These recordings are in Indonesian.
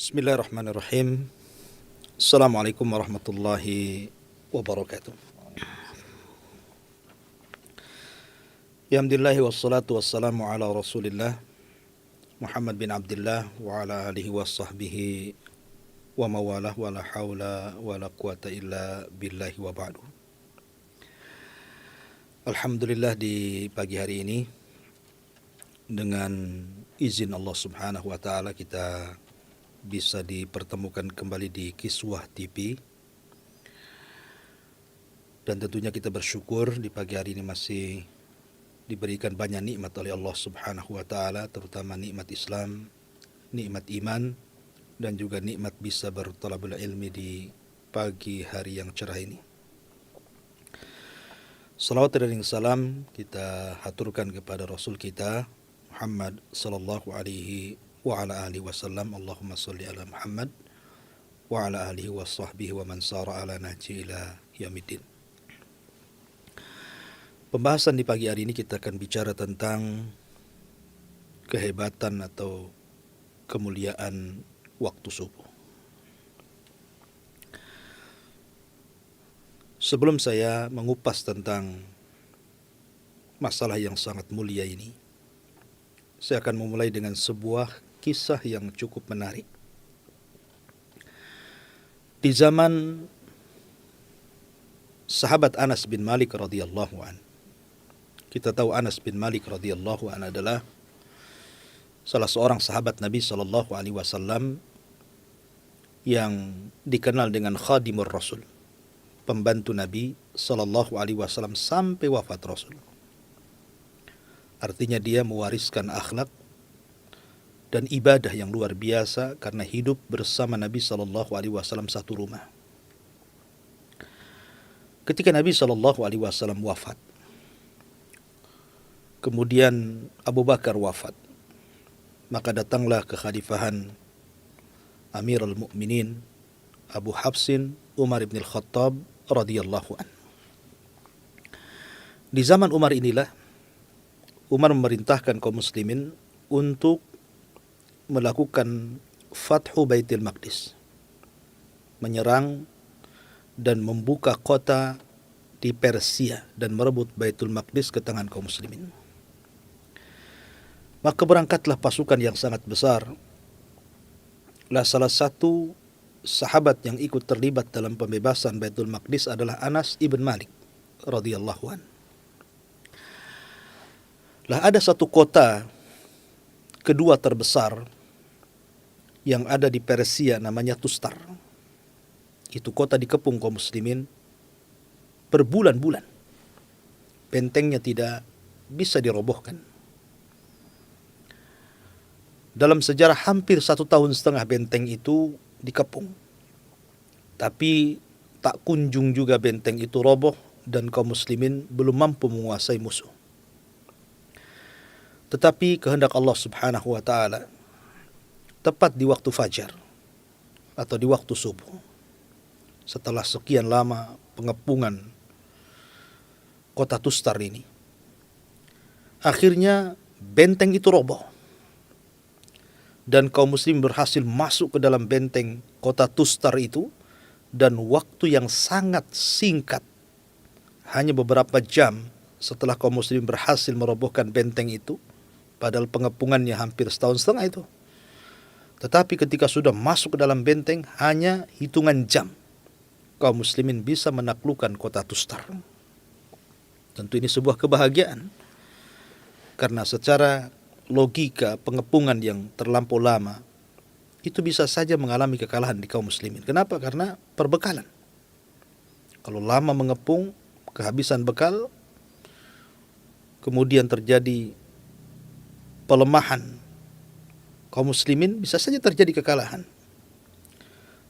Bismillahirrahmanirrahim. Assalamualaikum warahmatullahi wabarakatuh. Alhamdulillahi wassalatu wassalamu ala rasulillah Muhammad bin Abdullah wa ala alihi wa sahbihi wa mawalah wa la hawla wa la quwata illa billahi wa ba'du. Alhamdulillah, di pagi hari ini dengan izin Allah subhanahu wa ta'ala kita bisa dipertemukan kembali di Kiswah TV, dan tentunya kita bersyukur di pagi hari ini masih diberikan banyak nikmat oleh Allah subhanahu wa ta'ala, terutama nikmat Islam, nikmat iman, dan juga nikmat bisa bertalabul ilmi di pagi hari yang cerah ini. Salawat dan salam kita haturkan kepada Rasul kita Muhammad sallallahu alaihi wa ala alihi wasallam. Allahumma salli ala Muhammad wa ala alihi wa sahbihi wa man sara ala nahji ila yaumiddin. Pembahasan di pagi hari ini kita akan bicara tentang kehebatan atau kemuliaan waktu subuh. Sebelum saya mengupas tentang masalah yang sangat mulia ini, saya akan memulai dengan sebuah kisah yang cukup menarik. Di zaman sahabat Anas bin Malik radhiyallahu an. Kita tahu Anas bin Malik radhiyallahu an adalah salah seorang sahabat Nabi sallallahu alaihi wasallam yang dikenal dengan khadimur Rasul, pembantu Nabi sallallahu alaihi wasallam sampai wafat Rasul. Artinya dia mewariskan akhlak dan ibadah yang luar biasa karena hidup bersama Nabi sallallahu alaihi wasallam satu rumah. Ketika Nabi sallallahu alaihi wasallam wafat, kemudian Abu Bakar wafat, maka datanglah kekhalifahan Amirul Mukminin Abu Hafsin Umar bin Al-Khattab radhiyallahu an. Di zaman Umar inilah Umar memerintahkan kaum muslimin untuk melakukan Fathu Baitul Maqdis, menyerang dan membuka kota di Persia dan merebut Baitul Maqdis ke tangan kaum muslimin. Maka berangkatlah pasukan yang sangat besar. Salah satu sahabat yang ikut terlibat dalam pembebasan Baitul Maqdis adalah Anas ibn Malik radhiyallahu an. Ada satu kota kedua terbesar yang ada di Persia namanya Tustar. Itu kota dikepung kaum muslimin berbulan-bulan. Bentengnya tidak bisa dirobohkan. Dalam sejarah hampir 1,5 tahun benteng itu dikepung. Tapi tak kunjung juga benteng itu roboh dan kaum muslimin belum mampu menguasai musuh. Tetapi kehendak Allah subhanahu wa ta'ala, tepat di waktu fajar atau di waktu subuh, setelah sekian lama pengepungan kota Tustar ini, akhirnya benteng itu roboh dan kaum muslim berhasil masuk ke dalam benteng kota Tustar itu, dan waktu yang sangat singkat, hanya beberapa jam setelah kaum muslim berhasil merobohkan benteng itu, padahal pengepungannya hampir 1,5 tahun itu. Tetapi ketika sudah masuk ke dalam benteng, hanya hitungan jam kaum muslimin bisa menaklukkan kota Tustar. Tentu ini sebuah kebahagiaan, karena secara logika pengepungan yang terlampau lama itu bisa saja mengalami kekalahan di kaum muslimin. Kenapa? Karena perbekalan. Kalau lama mengepung, kehabisan bekal, kemudian terjadi pelemahan kaum muslimin, bisa saja terjadi kekalahan.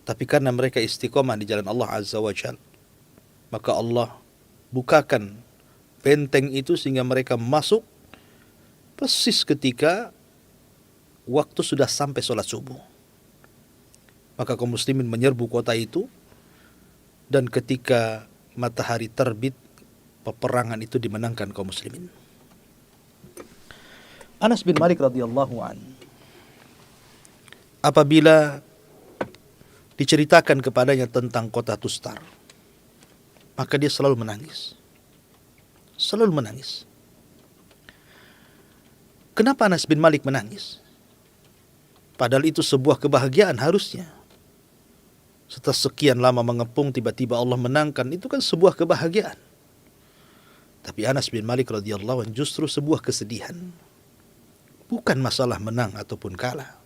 Tapi karena mereka istiqomah di jalan Allah Azza wa Jalla, maka Allah bukakan benteng itu sehingga mereka masuk persis ketika waktu sudah sampai sholat subuh. Maka kaum muslimin menyerbu kota itu, dan ketika matahari terbit, peperangan itu dimenangkan kaum muslimin. Anas bin Malik radhiyallahu an, apabila diceritakan kepadanya tentang kota Tustar, maka dia selalu menangis. Selalu menangis. Kenapa Anas bin Malik menangis? Padahal itu sebuah kebahagiaan harusnya. Setelah sekian lama mengepung, tiba-tiba Allah menangkan, itu kan sebuah kebahagiaan. Tapi Anas bin Malik radhiyallahu anhu justru sebuah kesedihan. Bukan masalah menang ataupun kalah.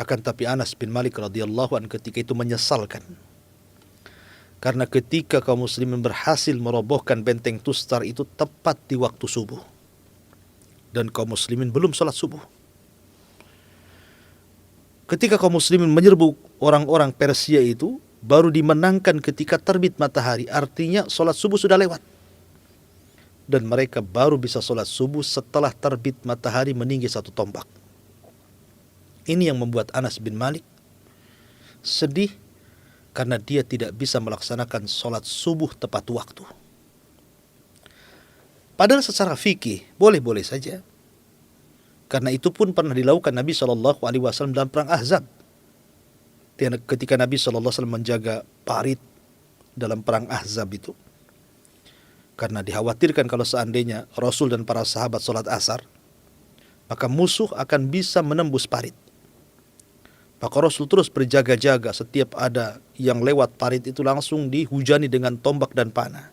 Akan tapi Anas bin Malik radhiyallahu anhu ketika itu menyesalkan. Karena ketika kaum muslimin berhasil merobohkan benteng Tustar itu tepat di waktu subuh. Dan kaum muslimin belum sholat subuh. Ketika kaum muslimin menyerbu orang-orang Persia itu, baru dimenangkan ketika terbit matahari. Artinya sholat subuh sudah lewat. Dan mereka baru bisa sholat subuh setelah terbit matahari meninggi 1 tombak. Ini yang membuat Anas bin Malik sedih, karena dia tidak bisa melaksanakan sholat subuh tepat waktu. Padahal secara fikih boleh-boleh saja. Karena itu pun pernah dilakukan Nabi SAW dalam perang Ahzab. Ketika Nabi SAW menjaga parit dalam perang Ahzab itu. Karena dikhawatirkan kalau seandainya Rasul dan para sahabat sholat asar, maka musuh akan bisa menembus parit. Maka Rasul terus berjaga-jaga, setiap ada yang lewat parit itu langsung dihujani dengan tombak dan panah.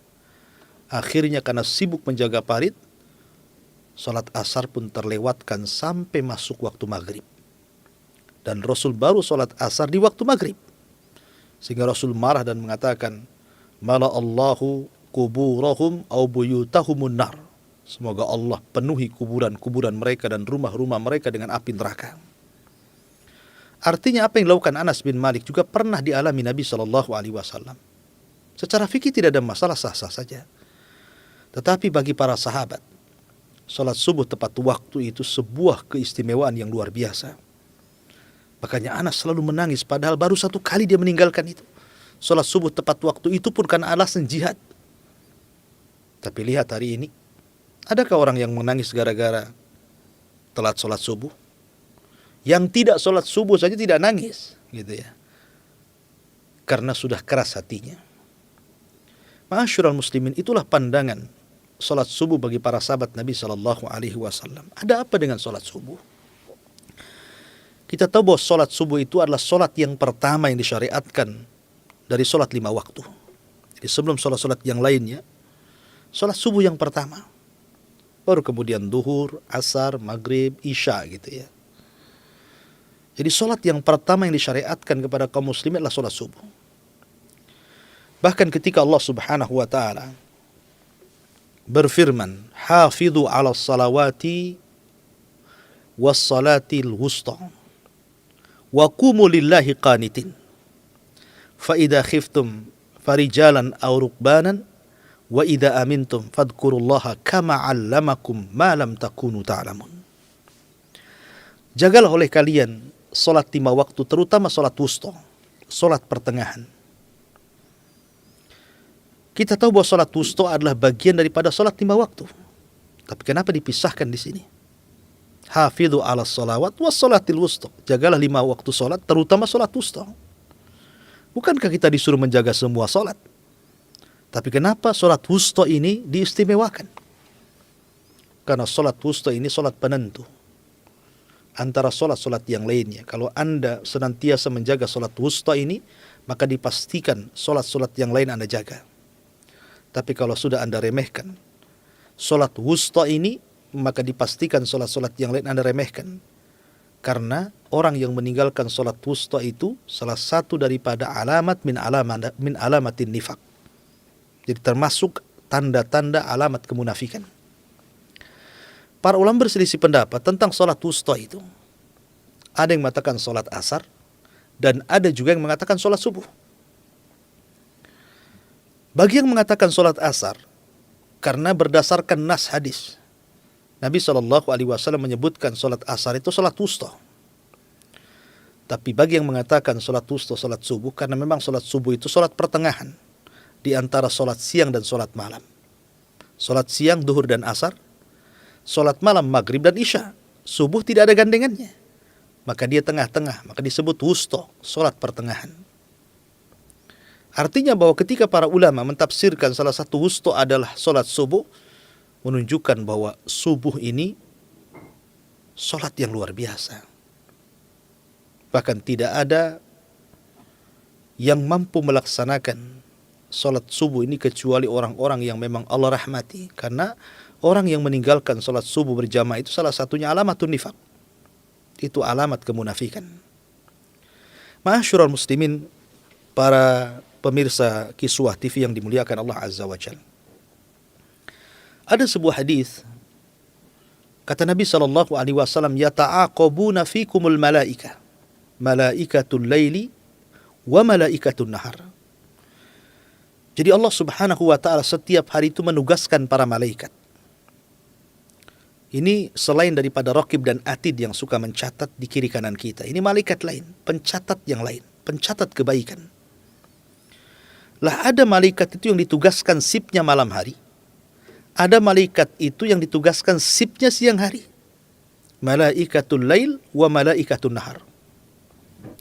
Akhirnya karena sibuk menjaga parit, sholat asar pun terlewatkan sampai masuk waktu maghrib. Dan Rasul baru sholat asar di waktu maghrib. Sehingga Rasul marah dan mengatakan, Mala Allahu kuburahum au buyutahumun nar. Semoga Allah penuhi kuburan-kuburan mereka dan rumah-rumah mereka dengan api neraka. Artinya apa yang dilakukan Anas bin Malik juga pernah dialami Nabi SAW. Secara fikih tidak ada masalah, sah-sah saja. Tetapi bagi para sahabat, sholat subuh tepat waktu itu sebuah keistimewaan yang luar biasa. Makanya Anas selalu menangis, padahal baru 1 kali dia meninggalkan itu. Sholat subuh tepat waktu itu pun karena alasan jihad. Tapi lihat hari ini, adakah orang yang menangis gara-gara telat sholat subuh? Yang tidak sholat subuh saja tidak nangis, gitu ya. Karena sudah keras hatinya. Ma'asyiral muslimin, itulah pandangan sholat subuh bagi para sahabat Nabi SAW. Ada apa dengan sholat subuh? Kita tahu bahwa sholat subuh itu adalah sholat yang pertama yang disyariatkan dari sholat 5 waktu. Jadi sebelum sholat-sholat yang lainnya, sholat subuh yang pertama. Baru kemudian duhur, asar, maghrib, isya gitu ya. Jadi sholat yang pertama yang disyariatkan kepada kaum muslimin adalah sholat subuh. Bahkan ketika Allah Subhanahu wa ta'ala berfirman, Hafidhu ala salawati was salatil wusta wa qumu lillahi qanitin fa idha khiftum farijalan aw rukbanan wa idha amintum fadhkurullaha kama 'allamakum ma lam takunu ta'lamun. Jagalah oleh kalian sholat 5 waktu, terutama sholat wusta, sholat pertengahan. Kita tahu bahwa sholat wusta adalah bagian daripada sholat 5 waktu. Tapi kenapa dipisahkan di sini? Hafidhu ala salawat was sholatil wusta. Jagalah 5 waktu sholat, terutama sholat wusta. Bukankah kita disuruh menjaga semua sholat? Tapi kenapa sholat wusta ini diistimewakan? Karena sholat wusta ini sholat penentu antara sholat-sholat yang lainnya. Kalau Anda senantiasa menjaga sholat wusta ini, maka dipastikan sholat-sholat yang lain Anda jaga. Tapi kalau sudah Anda remehkan sholat wusta ini, maka dipastikan sholat-sholat yang lain Anda remehkan. Karena orang yang meninggalkan sholat wusta itu salah satu daripada alamat min alamatin nifaq. Jadi termasuk tanda-tanda alamat kemunafikan. Para ulama berselisih pendapat tentang sholat wusta itu. Ada yang mengatakan sholat asar, dan ada juga yang mengatakan sholat subuh. Bagi yang mengatakan sholat asar, karena berdasarkan nas hadis, Nabi SAW menyebutkan sholat asar itu sholat wusta. Tapi bagi yang mengatakan sholat wusta, sholat subuh, karena memang sholat subuh itu sholat pertengahan di antara sholat siang dan sholat malam. Sholat siang, duhur dan asar. Sholat malam, maghrib dan isya. Subuh tidak ada gandengannya. maka dia tengah-tengah, maka disebut wusta, solat pertengahan. Artinya bahwa ketika para ulama mentafsirkan salah satu wusta adalah solat subuh, menunjukkan bahwa subuh ini solat yang luar biasa. Bahkan tidak ada yang mampu melaksanakan solat subuh ini kecuali orang-orang yang memang Allah rahmati. Karena orang yang meninggalkan solat subuh berjamaah itu salah satunya alamatun nifaq. Itu alamat kemunafikan. Ma'asyiral muslimin, para pemirsa Kiswah TV yang dimuliakan Allah Azza wa Jalla. Ada sebuah hadis, kata Nabi SAW, yata'aqabuna fikumul malaika, malaikatul laili wa malaikatul nahar. Jadi Allah Subhanahu wa taala setiap hari itu menugaskan para malaikat. Ini selain daripada Raqib dan Atid yang suka mencatat di kiri kanan kita. Ini malaikat lain, pencatat yang lain, pencatat kebaikan. Lah ada malaikat itu yang ditugaskan sipnya malam hari. Ada malaikat itu yang ditugaskan sipnya siang hari. Malaikatul lail wa malaikatul nahar.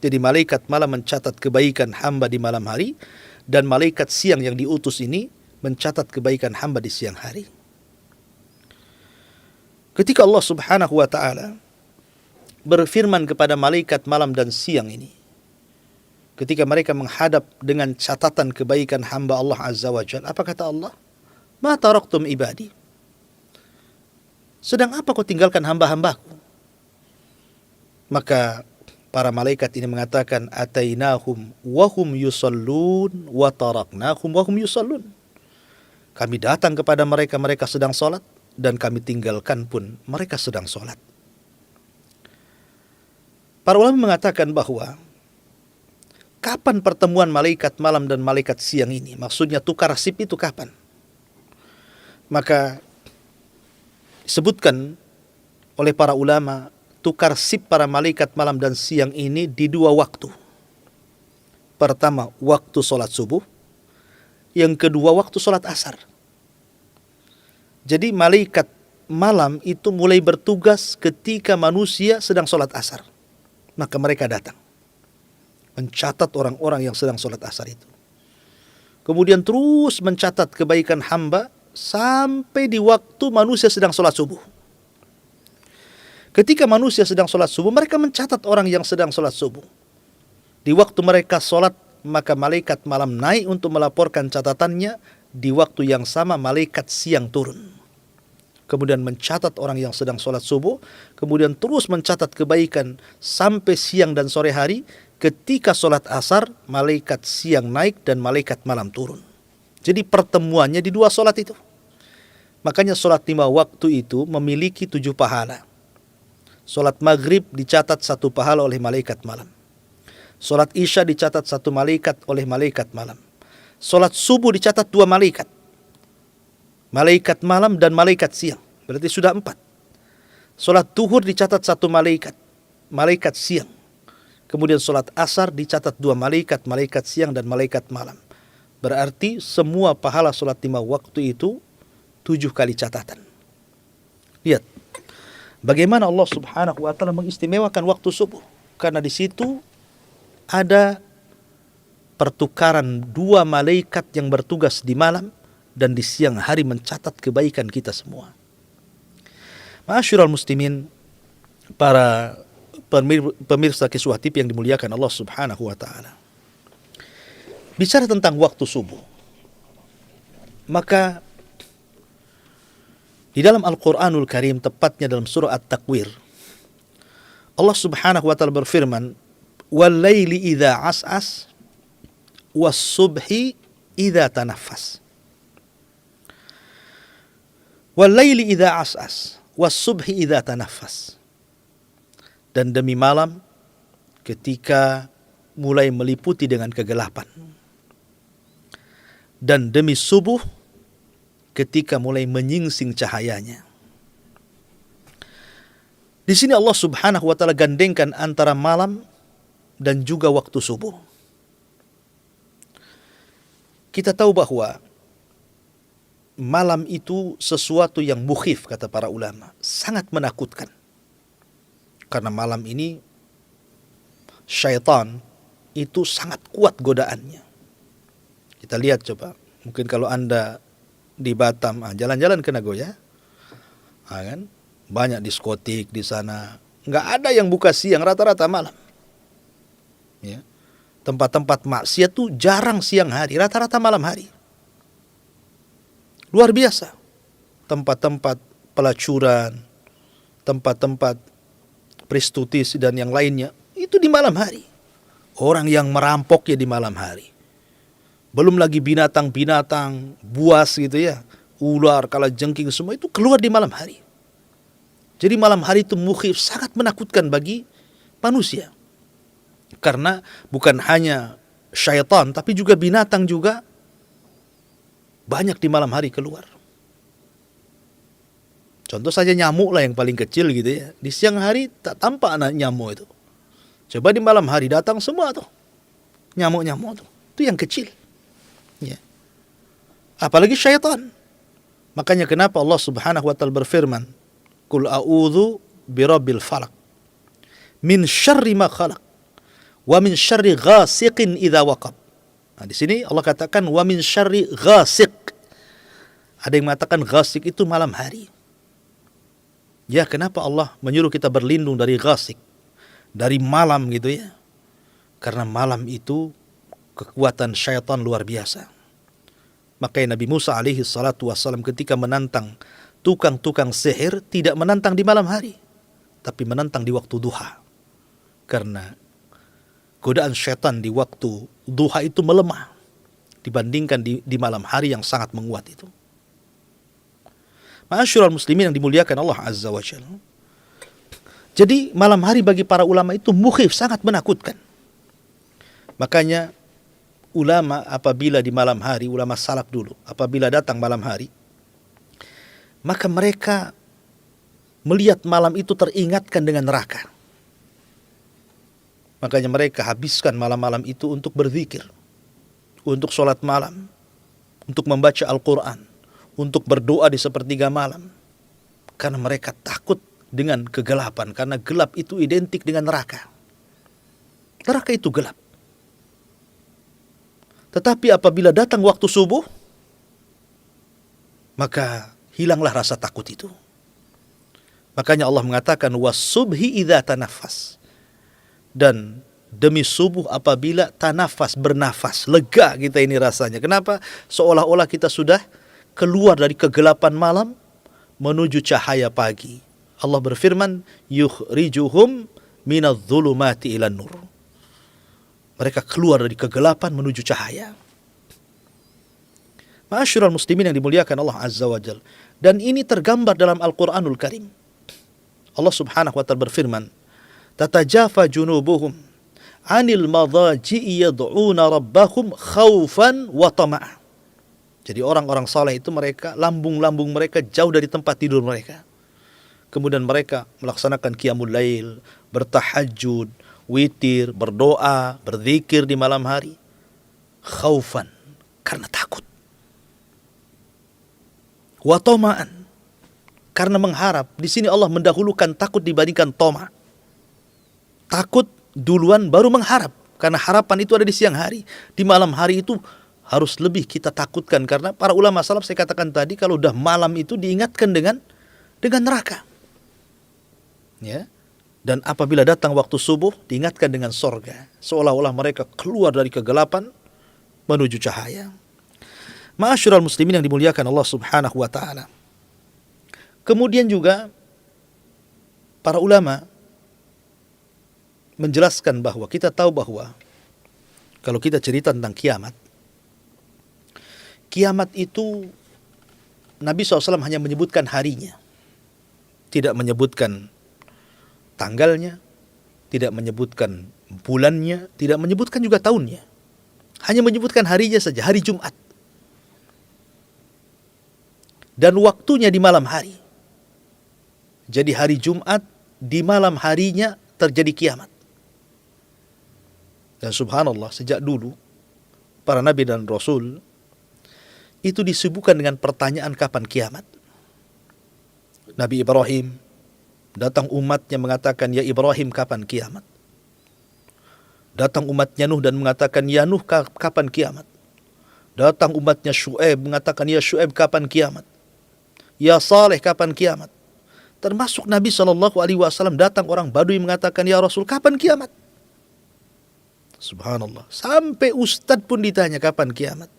Jadi malaikat malam mencatat kebaikan hamba di malam hari, dan malaikat siang yang diutus ini mencatat kebaikan hamba di siang hari. Ketika Allah Subhanahu wa taala berfirman kepada malaikat malam dan siang ini, ketika mereka menghadap dengan catatan kebaikan hamba Allah Azza wa Jalla, apa kata Allah? Ma taraktum ibadi. Sedang apa kau tinggalkan hamba-hambaku? Maka para malaikat ini mengatakan, atainahum wa hum yusallun wa taraknahum wa hum yusallun. Kami datang kepada mereka, mereka sedang salat, dan kami tinggalkan pun mereka sedang salat. Para ulama mengatakan bahwa kapan pertemuan malaikat malam dan malaikat siang ini? Maksudnya tukar sip itu kapan? Maka disebutkan oleh para ulama, tukar sip para malaikat malam dan siang ini di dua waktu. Pertama, waktu sholat subuh. Yang kedua, waktu sholat asar. Jadi malaikat malam itu mulai bertugas ketika manusia sedang sholat asar. Maka mereka datang mencatat orang-orang yang sedang sholat asar itu. Kemudian terus mencatat kebaikan hamba sampai di waktu manusia sedang sholat subuh. Ketika manusia sedang sholat subuh, mereka mencatat orang yang sedang sholat subuh. Di waktu mereka sholat, maka malaikat malam naik untuk melaporkan catatannya. Di waktu yang sama, malaikat siang turun. Kemudian mencatat orang yang sedang sholat subuh. Kemudian terus mencatat kebaikan sampai siang dan sore hari. Ketika sholat asar, malaikat siang naik dan malaikat malam turun. Jadi pertemuannya di dua sholat itu. Makanya sholat 5 waktu itu memiliki 7 pahala. Sholat maghrib dicatat 1 pahala oleh malaikat malam. Sholat isya dicatat 1 malaikat oleh malaikat malam. Sholat subuh dicatat 2 malaikat. Malaikat malam dan malaikat siang. Berarti sudah 4. Sholat duhur dicatat 1 malaikat. Malaikat siang. Kemudian sholat asar dicatat 2 malaikat. Malaikat siang dan malaikat malam. Berarti semua pahala sholat 5 waktu itu 7 kali catatan. Lihat. Bagaimana Allah Subhanahu wa taala mengistimewakan waktu subuh. Karena di situ ada pertukaran 2 malaikat yang bertugas di malam dan di siang hari mencatat kebaikan kita semua. Ma'asyiral muslimin, para pemirsa Kiswah TV yang dimuliakan Allah Subhanahu wa taala. Bicara tentang waktu subuh, maka di dalam Al-Quranul Karim, tepatnya dalam surah At-Takwir, Allah Subhanahu wa taala berfirman, "Wal-laili idza as'as was-subhi idza tanaffas." Wal-laili idza as'as was-subhi idza tanaffas. Dan demi malam ketika mulai meliputi dengan kegelapan. Dan demi subuh ketika mulai menyingsing cahayanya. Di sini Allah Subhanahu wa taala gandengkan antara malam dan juga waktu subuh. Kita tahu bahwa malam itu sesuatu yang mukhif, kata para ulama, sangat menakutkan. Karena malam ini syaitan itu sangat kuat godaannya. Kita lihat coba, mungkin kalau Anda di Batam, jalan-jalan ke Nagoya, kan? Banyak diskotik di sana. Nggak ada yang buka siang, rata-rata malam. Ya. Tempat-tempat maksiat tuh jarang siang hari, rata-rata malam hari. Luar biasa. Tempat-tempat pelacuran, tempat-tempat prostitusi dan yang lainnya, itu di malam hari. Orang yang merampok ya di malam hari. Belum lagi binatang-binatang, buas gitu ya, ular, kalajengking, semua itu keluar di malam hari. Jadi malam hari itu mukhif, sangat menakutkan bagi manusia. Karena bukan hanya syaitan, tapi juga binatang juga banyak di malam hari keluar. Contoh saja nyamuk lah yang paling kecil gitu ya. Di siang hari tak tampak anak nyamuk itu. Coba di malam hari datang semua tuh. Nyamuk-nyamuk tuh. Itu yang kecil. Ya. Apalagi syaitan. Makanya kenapa Allah Subhanahu wa taala berfirman, "Qul a'udzu birabbil falaq min syarri ma khalaq wa min syarri ghasiqin idza waqab." Nah, di sini Allah katakan wa min syarri ghasiq. Ada yang mengatakan ghasiq itu malam hari. Ya, kenapa Allah menyuruh kita berlindung dari ghasik, dari malam gitu ya? Karena malam itu kekuatan syaitan luar biasa. Makanya Nabi Musa alaihi salatu wassalam ketika menantang tukang-tukang sihir tidak menantang di malam hari, tapi menantang di waktu duha. Karena godaan syaitan di waktu duha itu melemah dibandingkan di malam hari yang sangat menguat itu. Ma'asyiral muslimin yang dimuliakan Allah Azza wa Jalla. Jadi malam hari bagi para ulama itu mukhif, sangat menakutkan. Makanya ulama apabila di malam hari, ulama salaf dulu, apabila datang malam hari, maka mereka melihat malam itu teringatkan dengan neraka. Makanya mereka habiskan malam-malam itu untuk berzikir, untuk sholat malam, untuk membaca Al-Quran, untuk berdoa di sepertiga malam. Karena mereka takut dengan kegelapan. Karena gelap itu identik dengan neraka. Neraka itu gelap. Tetapi apabila datang waktu subuh, maka hilanglah rasa takut itu. Makanya Allah mengatakan was-subhi idza tanaffas. Dan demi subuh apabila tanafas, bernafas, lega kita ini rasanya. Kenapa? Seolah-olah kita sudah keluar dari kegelapan malam menuju cahaya pagi. Allah berfirman, yukhrijuhum minadh-dhulumati ilan nur. Mereka keluar dari kegelapan menuju cahaya. Ma'asyiral muslimin yang dimuliakan Allah Azza wa Jalla. Dan ini tergambar dalam Al-Quranul Karim. Allah Subhanahu wa taala berfirman, tatajafa junubuhum 'anil madhaji'i yad'una rabbahum khaufan wa tama'a. Jadi orang-orang saleh itu mereka, lambung-lambung mereka jauh dari tempat tidur mereka. Kemudian mereka melaksanakan qiyamul lail, bertahajud, witir, berdoa, berzikir di malam hari. Khaufan, karena takut. Wa tama'an, karena mengharap. Di sini Allah mendahulukan takut dibandingkan tama'. Takut duluan baru mengharap. Karena harapan itu ada di siang hari. Di malam hari itu harus lebih kita takutkan. Karena para ulama salaf saya katakan tadi, kalau udah malam itu diingatkan dengan neraka. Ya. Dan apabila datang waktu subuh, diingatkan dengan sorga. Seolah-olah mereka keluar dari kegelapan menuju cahaya. Ma'asyiral muslimin yang dimuliakan Allah Subhanahu wa ta'ala. Kemudian juga para ulama menjelaskan bahwa kita tahu bahwa kalau kita cerita tentang kiamat, kiamat itu Nabi SAW hanya menyebutkan harinya, tidak menyebutkan tanggalnya, tidak menyebutkan bulannya, tidak menyebutkan juga tahunnya. Hanya menyebutkan harinya saja, hari Jumat. Dan waktunya di malam hari. Jadi hari Jumat, di malam harinya terjadi kiamat. Dan subhanallah, sejak dulu para nabi dan rasul itu disibukkan dengan pertanyaan kapan kiamat. Nabi Ibrahim datang umatnya mengatakan, ya Ibrahim, kapan kiamat? Datang umatnya Nuh dan mengatakan, ya Nuh, kapan kiamat? Datang umatnya Syu'aib mengatakan, ya Syu'aib, kapan kiamat? Ya Saleh, kapan kiamat? Termasuk Nabi SAW datang orang Badui mengatakan, ya Rasul, kapan kiamat? Subhanallah. Sampai Ustadz pun ditanya kapan kiamat.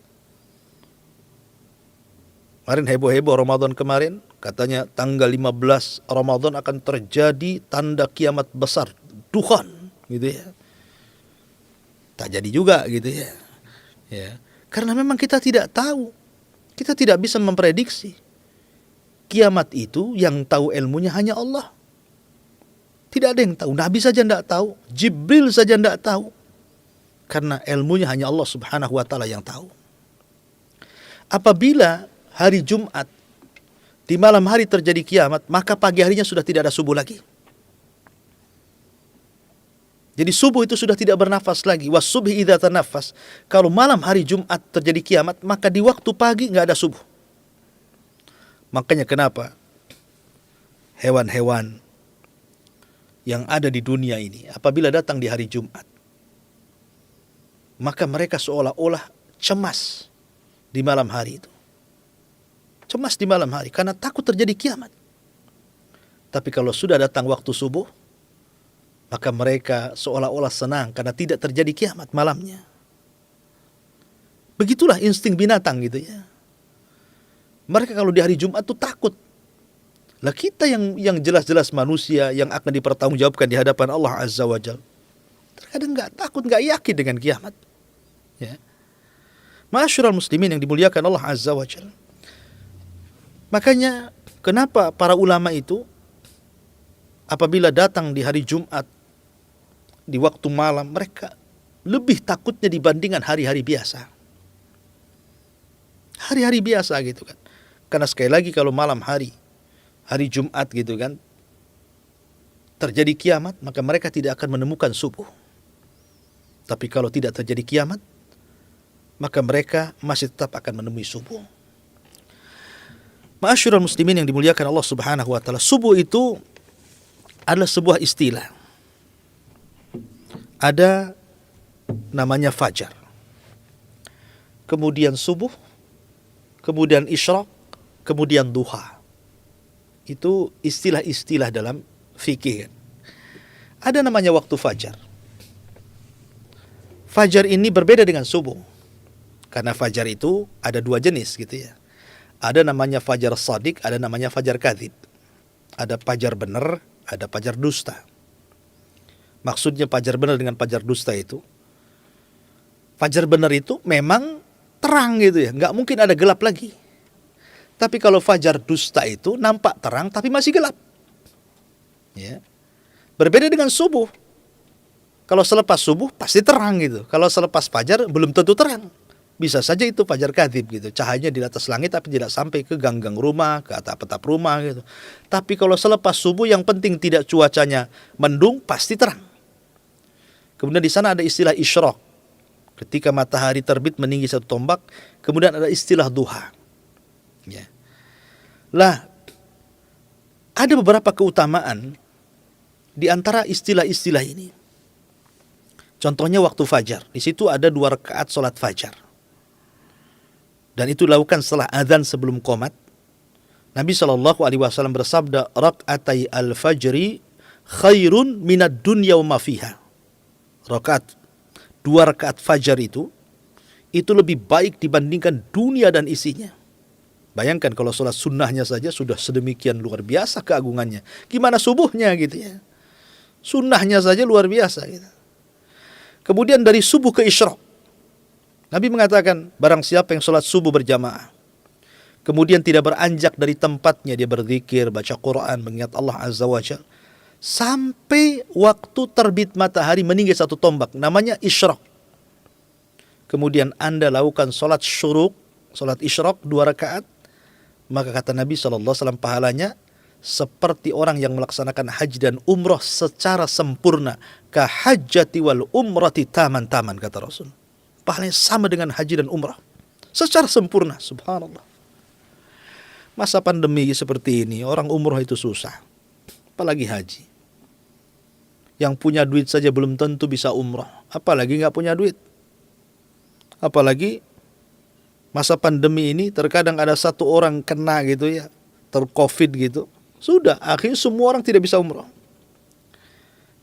Kemarin heboh-heboh Ramadan kemarin, katanya tanggal 15 Ramadan akan terjadi tanda kiamat besar, Dukhan, gitu ya. Tak jadi juga gitu ya. Ya. Karena memang kita tidak tahu. Kita tidak bisa memprediksi. Kiamat itu yang tahu ilmunya hanya Allah. Tidak ada yang tahu. Nabi saja tidak tahu. Jibril saja tidak tahu. Karena ilmunya hanya Allah Subhanahu wa ta'ala yang tahu. Apabila hari Jumat di malam hari terjadi kiamat, maka pagi harinya sudah tidak ada subuh lagi. Jadi subuh itu sudah tidak bernafas lagi. Was-subhi idza tanaffas. Kalau malam hari Jumat terjadi kiamat, maka di waktu pagi nggak ada subuh. Makanya kenapa hewan-hewan yang ada di dunia ini apabila datang di hari Jumat, maka mereka seolah-olah cemas di malam hari itu. Cemas di malam hari karena takut terjadi kiamat. Tapi kalau sudah datang waktu subuh, maka mereka seolah-olah senang karena tidak terjadi kiamat malamnya. Begitulah insting binatang gitu ya. Mereka kalau di hari Jumat itu takut. Lah kita yang jelas-jelas manusia yang akan dipertanggungjawabkan di hadapan Allah Azza wa Jalla, terkadang nggak takut, nggak yakin dengan kiamat. Ya. Ma'asyiral muslimin yang dimuliakan Allah Azza wa Jalla. Makanya kenapa para ulama itu apabila datang di hari Jumat di waktu malam, mereka lebih takutnya dibandingkan hari-hari biasa. Hari-hari biasa gitu kan. Karena sekali lagi kalau malam hari Jumat gitu kan, terjadi kiamat, maka mereka tidak akan menemukan subuh. Tapi kalau tidak terjadi kiamat, maka mereka masih tetap akan menemui subuh. Ma'asyiral muslimin yang dimuliakan Allah Subhanahu wa ta'ala, subuh itu adalah sebuah istilah. Ada namanya fajar, kemudian subuh, kemudian isyraq, kemudian duha. Itu istilah-istilah dalam fikih. Ada namanya waktu fajar. Fajar ini berbeda dengan subuh. Karena fajar itu ada dua jenis gitu ya. Ada namanya fajar shadiq, ada namanya fajar kadzib. Ada fajar benar, ada fajar dusta. Maksudnya fajar benar dengan fajar dusta itu, fajar benar itu memang terang gitu ya, nggak mungkin ada gelap lagi. Tapi kalau fajar dusta itu nampak terang tapi masih gelap. Ya. Berbeda dengan subuh. Kalau selepas subuh pasti terang gitu. Kalau selepas fajar belum tentu terang. Bisa saja itu fajar kadzib gitu. Cahayanya di atas langit tapi tidak sampai ke gang-gang rumah, ke atap-atap rumah gitu. Tapi kalau selepas subuh yang penting tidak cuacanya mendung, pasti terang. Kemudian di sana ada istilah isyraq. Ketika matahari terbit meninggi satu tombak, kemudian ada istilah duha. Ya. Lah, ada beberapa keutamaan di antara istilah-istilah ini. Contohnya waktu fajar. Di situ ada 2 rakaat salat fajar. Dan itu dilakukan setelah azan sebelum qomat. Nabi SAW bersabda, "Rak'atai al-fajri khairun minad dunya wa ma fiha." 2 rakaat fajar itu lebih baik dibandingkan dunia dan isinya. Bayangkan kalau sholat sunnahnya saja sudah sedemikian luar biasa keagungannya. Gimana subuhnya gitu ya. Sunnahnya saja luar biasa gitu. Kemudian dari subuh ke isyraq, Nabi mengatakan, barang siapa yang sholat subuh berjamaah, kemudian tidak beranjak dari tempatnya, dia berzikir, baca Quran, mengingat Allah Azza wa Jalla, sampai waktu terbit matahari meninggi satu tombak, namanya isyraq. Kemudian Anda lakukan sholat syuruk, sholat isyraq 2 rakaat, maka kata Nabi SAW, pahalanya seperti orang yang melaksanakan haji dan umrah secara sempurna. Ka hajjati wal umrati taman-taman, kata Rasul. Pahalanya sama dengan haji dan umrah secara sempurna. Subhanallah. Masa pandemi seperti ini, orang umrah itu susah, apalagi haji. Yang punya duit saja belum tentu bisa umroh, apalagi nggak punya duit. Apalagi masa pandemi ini terkadang ada satu orang kena gitu ya, ter-covid gitu, sudah akhirnya semua orang tidak bisa umroh.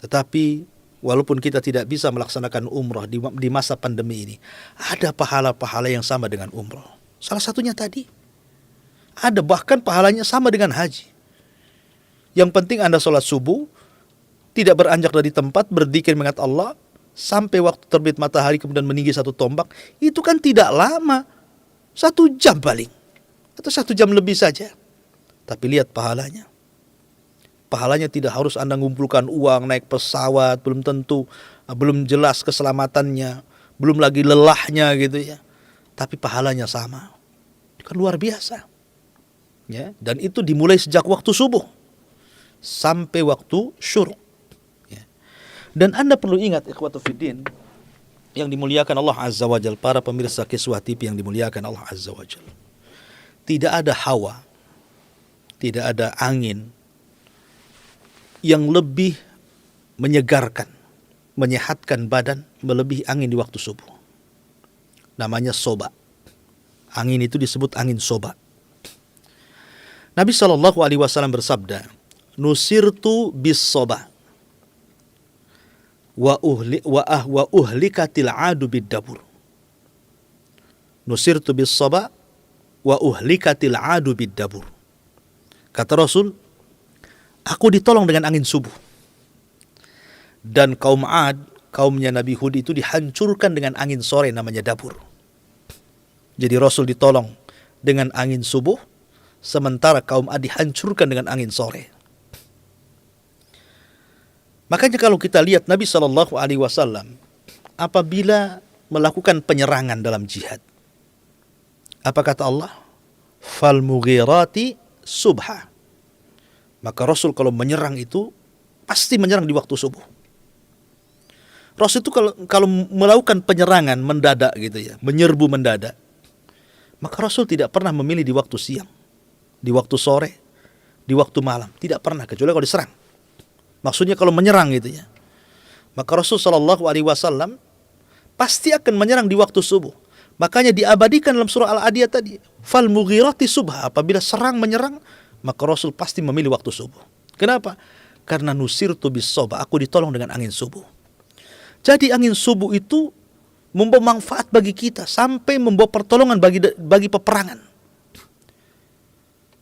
Tetapi walaupun kita tidak bisa melaksanakan umroh di masa pandemi ini, ada pahala-pahala yang sama dengan umroh. Salah satunya tadi, ada bahkan pahalanya sama dengan haji. Yang penting Anda sholat subuh, tidak beranjak dari tempat, berzikir mengingat Allah, sampai waktu terbit matahari kemudian meninggi satu tombak, itu kan tidak lama, 1 jam paling, atau 1 jam lebih saja. Tapi lihat pahalanya. Pahalanya tidak harus Anda ngumpulkan uang, naik pesawat, belum tentu, belum jelas keselamatannya, belum lagi lelahnya gitu ya. Tapi pahalanya sama. Kan luar biasa. Ya, dan itu dimulai sejak waktu subuh sampai waktu syuruk. Ya. Dan Anda perlu ingat ikhwatu fiddin yang dimuliakan Allah Azza wa Jalla, para pemirsa Kiswah TV yang dimuliakan Allah Azza wa Jalla. Tidak ada hawa, tidak ada angin yang lebih menyegarkan, menyehatkan badan melebihi angin di waktu subuh. Namanya soba. Angin itu disebut angin soba. Nabi SAW bersabda, "Nusirtu bis soba wa uhlikatil adu bid dabur." Nusirtu bis soba wa uhlikatil adu bid dabur. Kata Rasul, aku ditolong dengan angin subuh. Dan kaum Ad, kaumnya Nabi Hud itu dihancurkan dengan angin sore namanya dabur. Jadi Rasul ditolong dengan angin subuh, sementara kaum Ad dihancurkan dengan angin sore. Makanya kalau kita lihat Nabi SAW apabila melakukan penyerangan dalam jihad, apa kata Allah? Fal mughirati subha. Maka Rasul kalau menyerang itu pasti menyerang di waktu subuh. Rasul itu kalau melakukan penyerangan mendadak gitu ya, menyerbu mendadak, maka Rasul tidak pernah memilih di waktu siang, di waktu sore, di waktu malam, tidak pernah, kecuali kalau diserang. Maksudnya kalau menyerang gitu ya. Maka Rasul SAW pasti akan menyerang di waktu subuh. Makanya diabadikan dalam surah Al-Adiyah tadi, fal mughirati subha, apabila serang menyerang, maka Rasul pasti memilih waktu subuh. Kenapa? Karena nusirtu bis soba, aku ditolong dengan angin subuh. Jadi angin subuh itu membawa manfaat bagi kita, sampai membawa pertolongan bagi peperangan.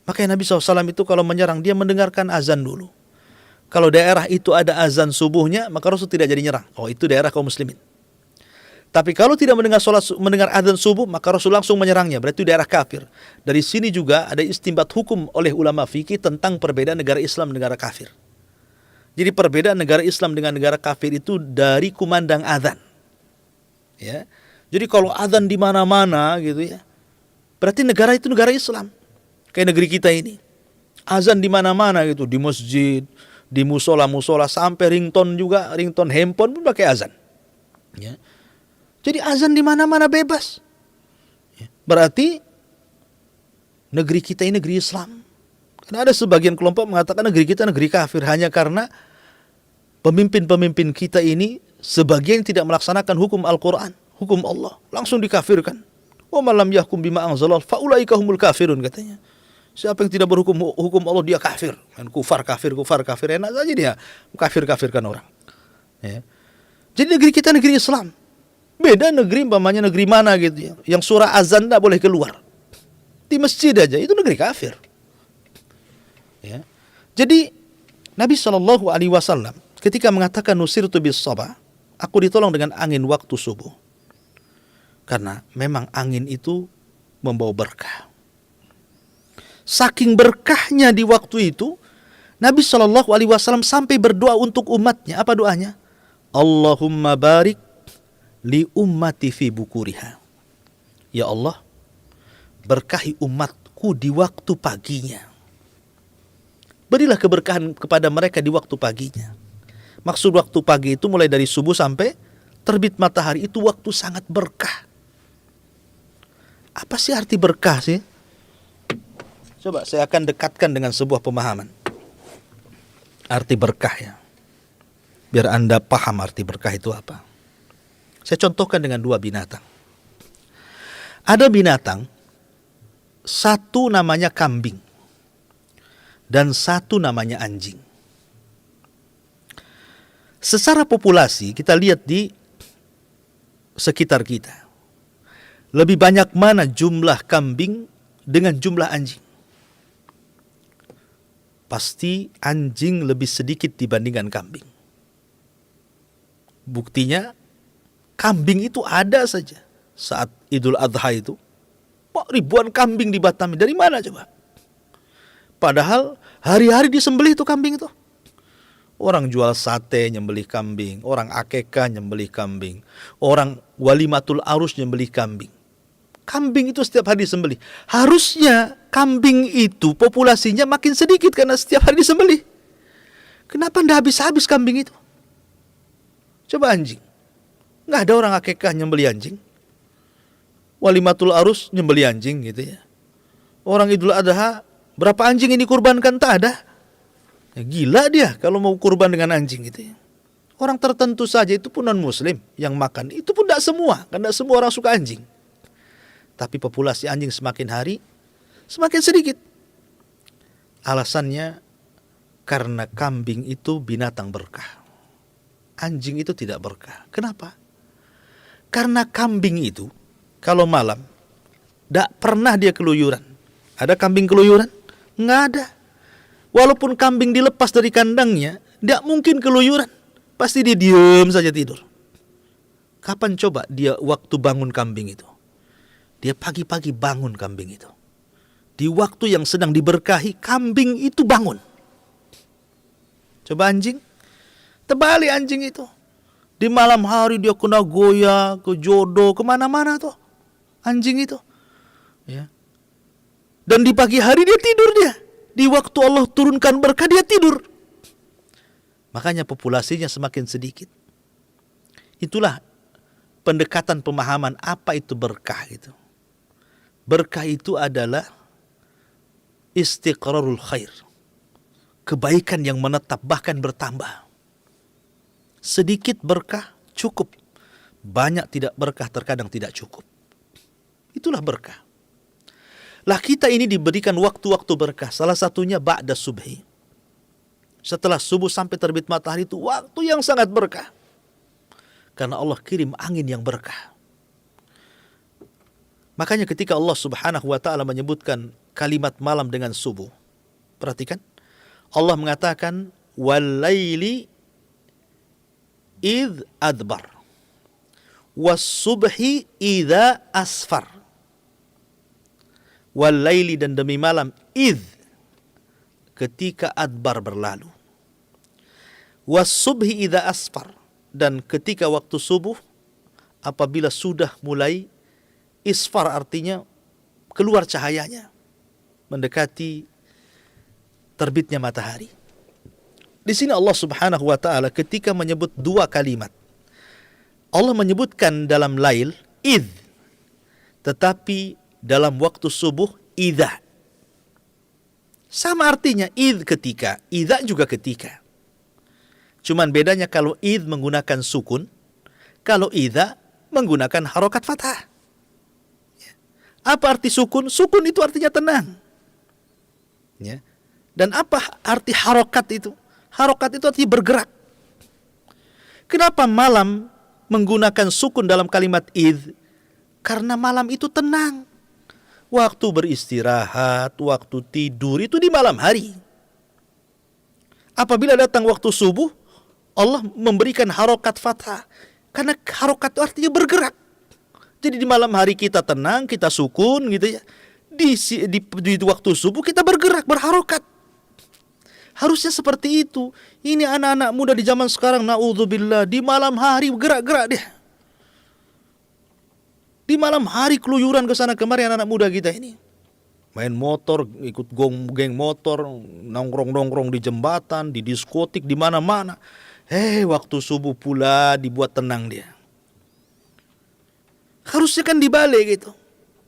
Makanya Nabi SAW itu kalau menyerang, dia mendengarkan azan dulu. Kalau daerah itu ada azan subuhnya, maka Rasul tidak jadi nyerang. Oh, itu daerah kaum muslimin. Tapi kalau tidak mendengar azan subuh, maka Rasul langsung menyerangnya. Berarti itu daerah kafir. Dari sini juga ada istinbat hukum oleh ulama fikih tentang perbedaan negara Islam dan negara kafir. Jadi perbedaan negara Islam dengan negara kafir itu dari kumandang azan. Ya. Jadi kalau azan di mana-mana gitu ya, berarti negara itu negara Islam. Kayak negeri kita ini. Azan di mana-mana gitu, di masjid, di musola-musola, sampai ringtone juga, ringtone handphone pun pakai azan. Ya. Jadi azan di mana-mana bebas. Ya. Berarti negeri kita ini negeri Islam. Karena ada sebagian kelompok mengatakan negeri kita negeri kafir hanya karena pemimpin-pemimpin kita ini sebagian tidak melaksanakan hukum Al-Quran, hukum Allah, langsung dikafirkan. Wa man lam yahkum bima anzalallah fa ulaika humul kafirun, katanya. Siapa yang tidak berhukum hukum Allah dia kafir. Kan kufar kafir enak saja dia kafirkan orang. Ya. Jadi negeri kita negeri Islam. Beda negeri umpamanya negeri mana gitu ya, yang surah azan tidak boleh keluar. Di masjid aja itu negeri kafir. Ya. Jadi Nabi SAW ketika mengatakan nusirtu bis sabah, aku ditolong dengan angin waktu subuh. Karena memang angin itu membawa berkah. Saking berkahnya di waktu itu, Nabi SAW sampai berdoa untuk umatnya. Apa doanya? Allahumma barik li ummati fi bukuriha. Ya Allah, berkahi umatku di waktu paginya. Berilah keberkahan kepada mereka di waktu paginya. Maksud waktu pagi itu mulai dari subuh sampai terbit matahari, itu waktu sangat berkah. Apa sih arti berkah sih? Coba saya akan dekatkan dengan sebuah pemahaman. Arti berkah ya. biar Anda paham arti berkah itu apa. Saya contohkan dengan dua binatang. Ada binatang, satu namanya kambing, dan satu namanya anjing. Secara populasi kita lihat di sekitar kita, lebih banyak mana jumlah kambing dengan jumlah anjing? Pasti anjing lebih sedikit dibandingkan kambing. Buktinya kambing itu ada saja saat Idul Adha itu. Ribuan kambing di Batam, dari mana coba? Padahal hari-hari disembelih itu kambing itu. Orang jual sate nyembelih kambing, orang akekah nyembelih kambing, orang walimatul arus nyembelih kambing. Kambing itu setiap hari disembelih. Harusnya kambing itu populasinya makin sedikit karena setiap hari disembelih. Kenapa tidak habis-habis kambing itu? Coba anjing. Nggak ada orang akekah nyembelih anjing. Walimatul arus nyembelih anjing gitu ya. Orang Idul Adha, berapa anjing ini kurbankan? Tak ada. Ya, gila dia kalau mau kurban dengan anjing gitu ya. Orang tertentu saja itu pun non muslim yang makan. Itu pun tidak semua, karena semua orang suka anjing. Tapi populasi anjing semakin hari semakin sedikit. Alasannya karena kambing itu binatang berkah. Anjing itu tidak berkah. Kenapa? Karena kambing itu kalau malam tidak pernah dia keluyuran. Ada kambing keluyuran? Nggak ada. Walaupun kambing dilepas dari kandangnya, tidak mungkin keluyuran. Pasti dia diam saja tidur. Kapan coba dia waktu bangun kambing itu? Dia pagi-pagi bangun kambing itu. Di waktu yang sedang diberkahi, kambing itu bangun. Coba anjing, terbalik anjing itu. Di malam hari dia kena goyah, ke jodoh, kemana-mana tuh. Anjing itu. Ya. Dan di pagi hari dia tidur dia. Di waktu Allah turunkan berkah dia tidur. Makanya populasinya semakin sedikit. Itulah pendekatan pemahaman apa itu berkah itu. Berkah itu adalah istiqrarul khair. Kebaikan yang menetap bahkan bertambah. Sedikit berkah cukup. Banyak tidak berkah terkadang tidak cukup. Itulah berkah. Lah kita ini diberikan waktu-waktu berkah. Salah satunya ba'da subhi. Setelah subuh sampai terbit matahari itu waktu yang sangat berkah. Karena Allah kirim angin yang berkah. Makanya ketika Allah subhanahu wa ta'ala menyebutkan kalimat malam dengan subuh. Perhatikan. Allah mengatakan wal-laili idh adbar. Was-subhi idha asfar. Wal-laili dan demi malam idh ketika adbar berlalu. Was-subhi idha asfar dan ketika waktu subuh apabila sudah mulai isfar artinya keluar cahayanya mendekati terbitnya matahari. Di sini Allah Subhanahu wa taala ketika menyebut dua kalimat. Allah menyebutkan dalam lail idh tetapi dalam waktu subuh idza. Sama artinya idz ketika, idza juga ketika. Cuman bedanya kalau idz menggunakan sukun, kalau idza menggunakan harokat fathah. Apa arti sukun? Sukun itu artinya tenang. Ya. Dan apa arti harokat itu? Harokat itu artinya bergerak. Kenapa malam menggunakan sukun dalam kalimat idz? Karena malam itu tenang. Waktu beristirahat, waktu tidur itu di malam hari. Apabila datang waktu subuh, Allah memberikan harokat fathah. Karena harokat itu artinya bergerak. Jadi di malam hari kita tenang, kita sukun gitu ya. Di waktu subuh kita bergerak, berharokat. Harusnya seperti itu. Ini anak-anak muda di zaman sekarang, na'udzubillah, di malam hari bergerak-gerak dia. Di malam hari keluyuran ke sana kemari anak-anak muda kita ini. Main motor, ikut geng motor, nongkrong-nongkrong di jembatan, di diskotik, di mana-mana. Waktu subuh pula dibuat tenang dia. Harusnya kan dibalik gitu.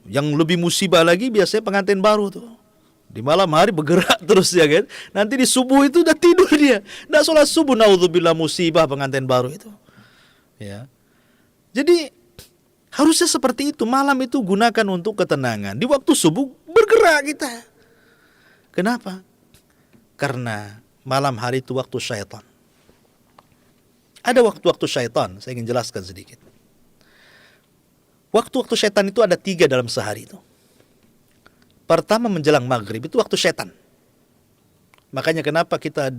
Yang lebih musibah lagi biasanya pengantin baru tuh. Di malam hari bergerak terus ya kan. Nanti di subuh itu udah tidur dia. Nggak sholat subuh, naudzubillah, musibah pengantin baru itu. Ya. Jadi harusnya seperti itu. Malam itu gunakan untuk ketenangan. Di waktu subuh bergerak kita. Kenapa? Karena malam hari itu waktu syaitan. Ada waktu-waktu syaitan. Saya ingin jelaskan sedikit. Waktu-waktu syaitan itu ada 3 dalam sehari itu. Pertama menjelang maghrib itu waktu syaitan. Makanya kenapa kita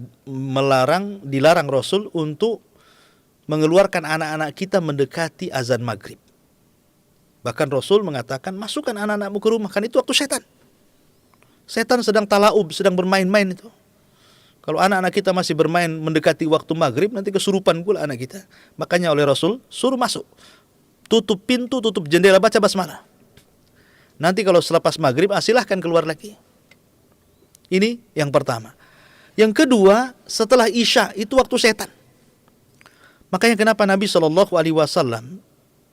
dilarang Rasul untuk mengeluarkan anak-anak kita mendekati azan maghrib. Bahkan Rasul mengatakan, masukkan anak-anakmu ke rumah, kan itu waktu syaitan. Setan sedang talaub, sedang bermain-main itu. Kalau anak-anak kita masih bermain mendekati waktu maghrib, nanti kesurupan pula anak kita. Makanya oleh Rasul, suruh masuk. Tutup pintu, tutup jendela, baca basmalah. Nanti kalau selepas maghrib, silahkan keluar lagi. Ini yang pertama. Yang kedua, setelah isya, itu waktu setan. Makanya kenapa Nabi SAW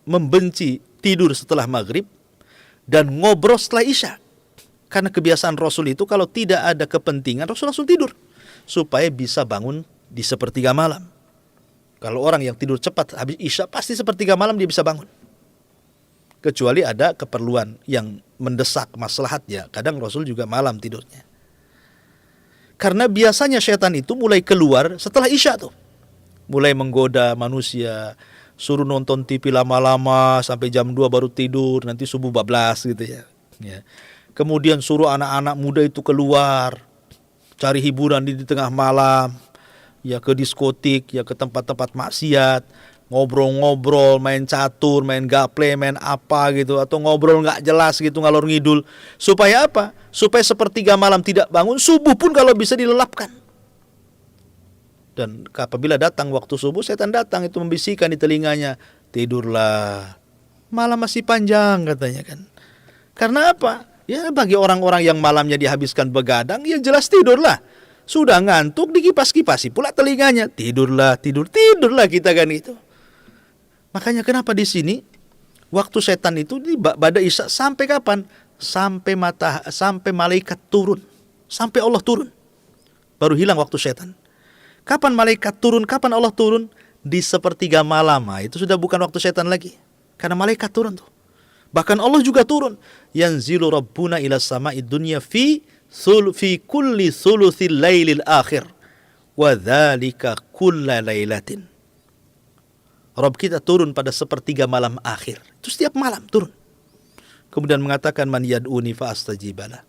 membenci tidur setelah maghrib dan ngobrol setelah isya. Karena kebiasaan Rasul itu kalau tidak ada kepentingan, Rasul langsung tidur. Supaya bisa bangun di sepertiga malam. Kalau orang yang tidur cepat habis isya, pasti sepertiga malam dia bisa bangun. Kecuali ada keperluan yang mendesak maslahatnya. Kadang Rasul juga malam tidurnya. Karena biasanya setan itu mulai keluar setelah isya tuh. Mulai menggoda manusia. Suruh nonton TV lama-lama sampai jam 2 baru tidur. Nanti subuh bablas gitu ya. Kemudian suruh anak-anak muda itu keluar. Cari hiburan di tengah malam. Ya ke diskotik, ya ke tempat-tempat maksiat. Ngobrol-ngobrol, main catur, main gaple, main apa gitu. Atau ngobrol gak jelas gitu, ngalor ngidul. Supaya apa? Supaya sepertiga malam tidak bangun, subuh pun kalau bisa dilelapkan. Dan apabila datang waktu subuh, setan datang itu membisikkan di telinganya. Tidurlah, malam masih panjang katanya kan. Karena apa? Ya bagi orang-orang yang malamnya dihabiskan begadang, ya jelas tidurlah. Sudah ngantuk, dikipas-kipasi pula telinganya. Tidurlah tidurlah kita kan itu. Makanya kenapa di sini waktu setan itu pada isya sampai kapan? Sampai malaikat turun, sampai Allah turun. Baru hilang waktu setan. Kapan malaikat turun? Kapan Allah turun? Di sepertiga malam. Nah, itu sudah bukan waktu setan lagi. Karena malaikat turun tuh. Bahkan Allah juga turun. Yanzilu rabbuna ila sama'id dunya fi kulli thuluthil lailil akhir. Wa dzalika kulla lailatin. Rabb kita turun pada sepertiga malam akhir. Itu setiap malam turun. Kemudian mengatakan man yad'uni fa astajibalah.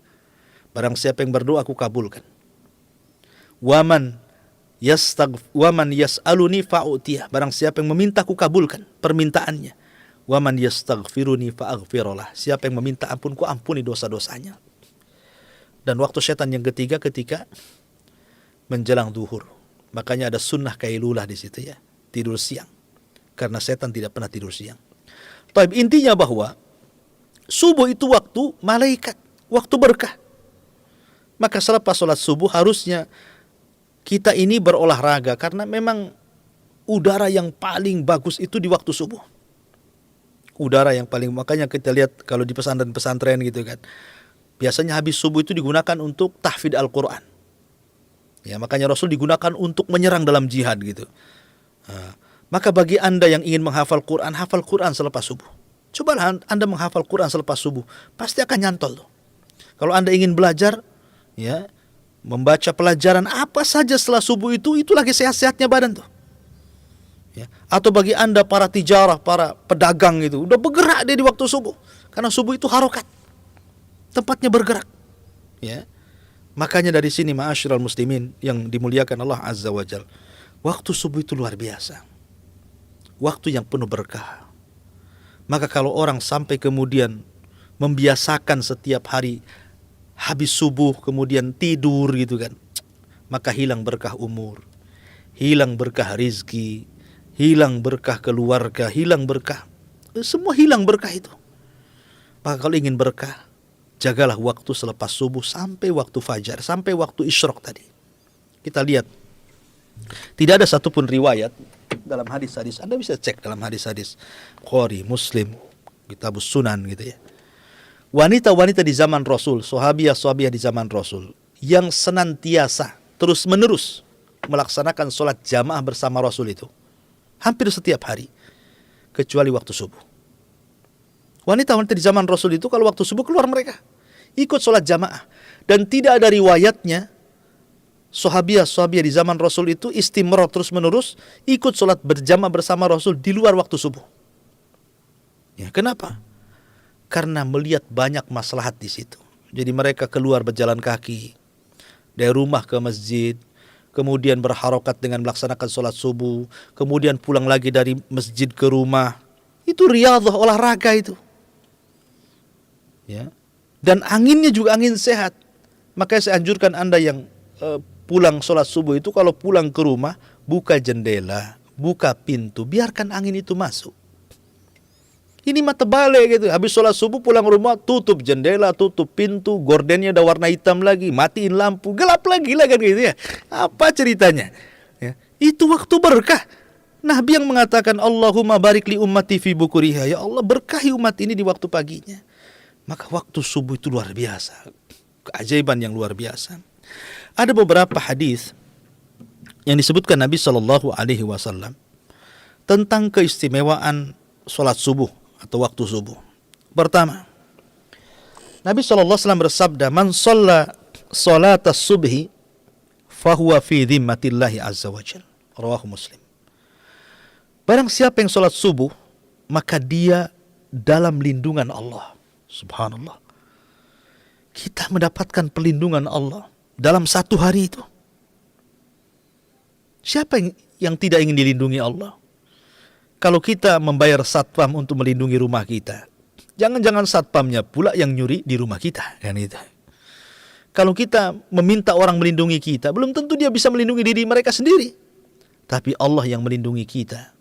Barang siapa yang berdoa aku kabulkan. Waman yas'aluni fa'utiyah. Barang siapa yang meminta aku kabulkan permintaannya. Waman yastaghfiruni fa'aghfirullah. Siapa yang meminta ampun ku ampuni dosa-dosanya. Dan waktu setan yang ketiga ketika menjelang zuhur. Makanya ada sunnah kailulah di situ ya. Tidur siang. Karena setan tidak pernah tidur siang. Tapi intinya bahwa subuh itu waktu malaikat, waktu berkah. Maka selepas sholat subuh harusnya kita ini berolahraga. Karena memang udara yang paling bagus itu di waktu subuh. Udara yang paling, makanya kita lihat kalau di pesantren-pesantren gitu kan. Biasanya habis subuh itu digunakan untuk tahfidz Al-Quran. Ya, makanya Rasul digunakan untuk menyerang dalam jihad gitu. Maka bagi Anda yang ingin menghafal Quran, hafal Quran selepas subuh. Cobalah Anda menghafal Quran selepas subuh, pasti akan nyantol tuh. Kalau Anda ingin belajar, ya, membaca pelajaran apa saja setelah subuh itu lagi sehat-sehatnya badan tuh. Ya. Atau bagi Anda para tijarah, para pedagang itu, udah bergerak dia di waktu subuh. Karena subuh itu harokat. Tempatnya bergerak. Ya. Makanya dari sini ma'asyiral muslimin yang dimuliakan Allah Azza wa Jalla. Waktu subuh itu luar biasa. Waktu yang penuh berkah. Maka kalau orang sampai kemudian membiasakan setiap hari habis subuh kemudian tidur gitu kan, maka hilang berkah umur, hilang berkah rizki, hilang berkah keluarga, hilang berkah, semua hilang berkah itu. Maka kalau ingin berkah, jagalah waktu selepas subuh sampai waktu fajar, sampai waktu isyraq tadi. Kita lihat, tidak ada satupun riwayat dalam hadis-hadis, Anda bisa cek dalam hadis-hadis Bukhari, Muslim, Kitabus Sunan gitu ya. wanita-wanita di zaman Rasul, sahabiah-sahabiah di zaman Rasul, yang senantiasa terus-menerus melaksanakan sholat jamaah bersama Rasul itu hampir setiap hari, kecuali waktu subuh. Wanita-wanita di zaman Rasul itu kalau waktu subuh keluar mereka ikut sholat jamaah. Dan tidak ada riwayatnya sahabiah-sahabiah di zaman Rasul itu istimror terus-menerus ikut sholat berjamaah bersama Rasul di luar waktu subuh. Ya, kenapa? Karena melihat banyak maslahat di situ. Jadi mereka keluar berjalan kaki dari rumah ke masjid, kemudian berharokat dengan melaksanakan sholat subuh, kemudian pulang lagi dari masjid ke rumah. Itu riyadhah, olahraga itu. Ya. Dan anginnya juga angin sehat. Makanya saya anjurkan Anda yang pulang sholat subuh itu, kalau pulang ke rumah, buka jendela, buka pintu, biarkan angin itu masuk. Ini mah terbalik gitu. Habis sholat subuh pulang rumah, tutup jendela, tutup pintu, gordennya udah warna hitam lagi, matiin lampu, gelap lagi lah kan gitu ya. Apa ceritanya? Ya. Itu waktu berkah. Nabi yang mengatakan, Allahumma barik li ummati fi bukuriha. Ya Allah, berkahi umat ini di waktu paginya. Maka waktu subuh itu luar biasa. Keajaiban yang luar biasa. Ada beberapa hadis yang disebutkan Nabi SAW tentang keistimewaan sholat subuh atau waktu subuh. Pertama, Nabi SAW bersabda, "Man shalla salata subhi fahuwa fi dhimmatillahi azza wa jalla." Rawahu Muslim. Barang siapa yang sholat subuh, maka dia dalam lindungan Allah. Subhanallah. Kita mendapatkan perlindungan Allah dalam satu hari itu. Siapa yang tidak ingin dilindungi Allah? Kalau kita membayar satpam untuk melindungi rumah kita, jangan-jangan satpamnya pula yang nyuri di rumah kita, kan itu. Kalau kita meminta orang melindungi kita, belum tentu dia bisa melindungi diri mereka sendiri. Tapi Allah yang melindungi kita.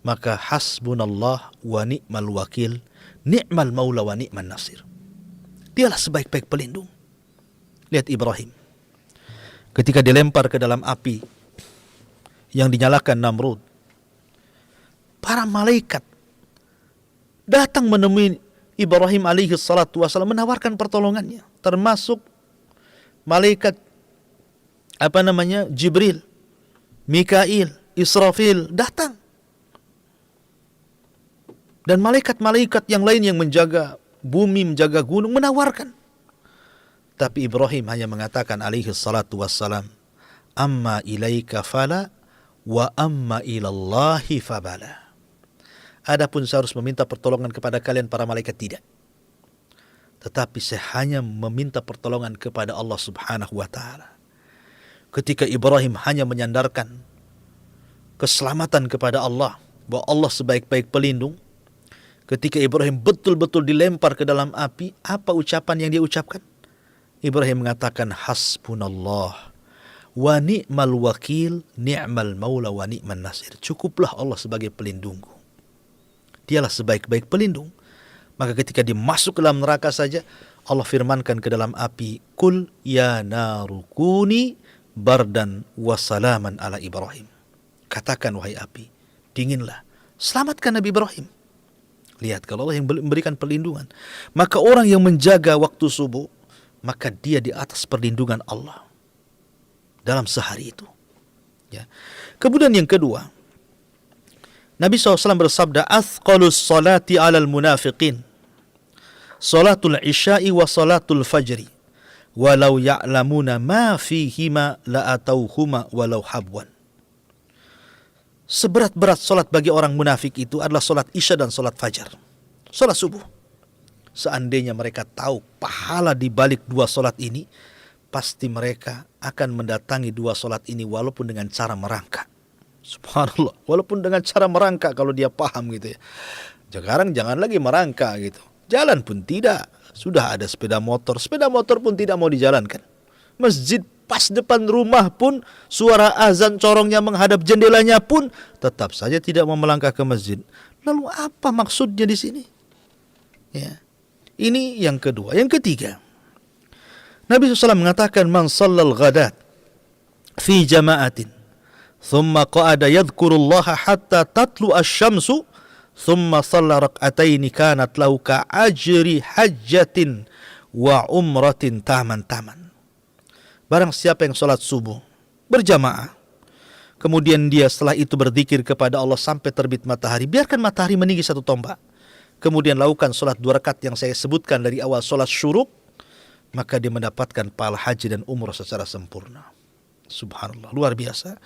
Maka hasbunallah wa ni'mal wakil, ni'mal maula wa ni'man nasir. Dialah sebaik-baik pelindung. Lihat Ibrahim. Ketika dilempar ke dalam api yang dinyalakan Namrud, para malaikat datang menemui Ibrahim alaihi salatu wasallam menawarkan pertolongannya, termasuk malaikat Jibril, Mikail, Israfil datang. Dan malaikat-malaikat yang lain yang menjaga bumi, menjaga gunung menawarkan. Tapi Ibrahim hanya mengatakan alaihi salatu wassalam, amma ilaika fala wa amma ilallahi fabala. Adapun saya harus meminta pertolongan kepada kalian para malaikat, tidak. Tetapi saya hanya meminta pertolongan kepada Allah subhanahu wa ta'ala. Ketika Ibrahim hanya menyandarkan keselamatan kepada Allah, bahwa Allah sebaik-baik pelindung, ketika Ibrahim betul-betul dilempar ke dalam api, apa ucapan yang dia ucapkan? Ibrahim mengatakan, hasbunallah wa ni'mal wakil, ni'mal maula wa ni'man nasir. Cukuplah Allah sebagai pelindungku. Dialah sebaik-baik pelindung. Maka ketika dimasuk ke dalam neraka saja, Allah firmankan ke dalam api, kul ya narukuni bardan wa salaman ala Ibrahim. Katakan wahai api, dinginlah, selamatkan Nabi Ibrahim. Lihat, kalau Allah yang memberikan perlindungan, maka orang yang menjaga waktu subuh, maka dia di atas perlindungan Allah dalam sehari itu. Ya. Kemudian yang kedua, Nabi SAW bersabda, athqalus salati alal munafiqin salatul isya'i wa salatul fajri walau ya'lamuna ma fihima la'atauhuma walau habwan. Seberat-berat solat bagi orang munafik itu adalah solat isya dan solat fajar. Solat subuh. Seandainya mereka tahu pahala di balik dua solat ini, pasti mereka akan mendatangi dua solat ini walaupun dengan cara merangkak. Subhanallah. Walaupun dengan cara merangkak kalau dia paham gitu ya. Sekarang jangan lagi merangkak gitu. Jalan pun tidak. Sudah ada sepeda motor pun tidak mau dijalankan. Masjid pas depan rumah pun, suara azan corongnya menghadap jendelanya pun, tetap saja tidak mau melangkah ke masjid. Lalu apa maksudnya di sini? Ya. Ini yang kedua. Yang ketiga, Nabi SAW mengatakan, man sallal ghadat fi jama'atin thumma qa'ada yadhkurullaha hatta tatlu asy-syamsu thumma shalla rak'ataini kanat lahu ka ajri hajjatin wa umratin taman. Barang siapa yang salat subuh berjamaah, kemudian dia setelah itu berzikir kepada Allah sampai terbit matahari, biarkan matahari meninggi 1 tombak, kemudian lakukan salat 2 rakaat yang saya sebutkan dari awal, salat syuruk, maka dia mendapatkan pahala haji dan umrah secara sempurna. Subhanallah, luar biasa.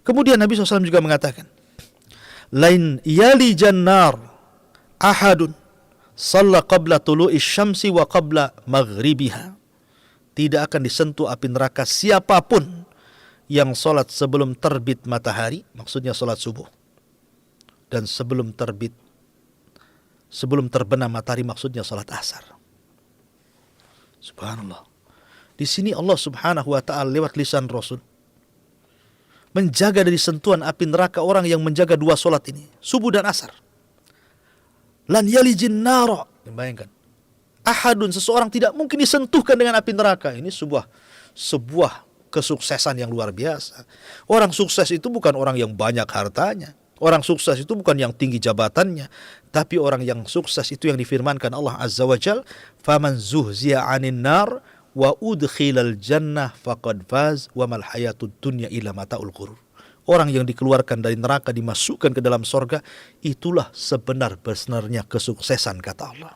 Kemudian Nabi SAW juga mengatakan, lain yali jannar ahadun shalla qabla tulu'i syamsi wa qabla maghribiha. Tidak akan disentuh api neraka siapapun yang salat sebelum terbit matahari, maksudnya salat subuh, dan sebelum terbenam matahari, maksudnya salat asar. Subhanallah. Di sini Allah Subhanahu wa taala lewat lisan Rasul menjaga dari sentuhan api neraka orang yang menjaga 2 salat ini, subuh dan asar. Lan yalijin nara. Bayangkan, ahadun, seseorang tidak mungkin disentuhkan dengan api neraka. Ini sebuah kesuksesan yang luar biasa. Orang sukses itu bukan orang yang banyak hartanya. Orang sukses itu bukan yang tinggi jabatannya. Tapi orang yang sukses itu yang difirmankan Allah Azza wa Jal, faman zuhziya 'anil nar wa udkhilal jannah faqad faz wa mal hayatud dunya illa mataul ghurur. Orang yang dikeluarkan dari neraka dimasukkan ke dalam sorga, itulah sebenar-benarnya kesuksesan, kata Allah.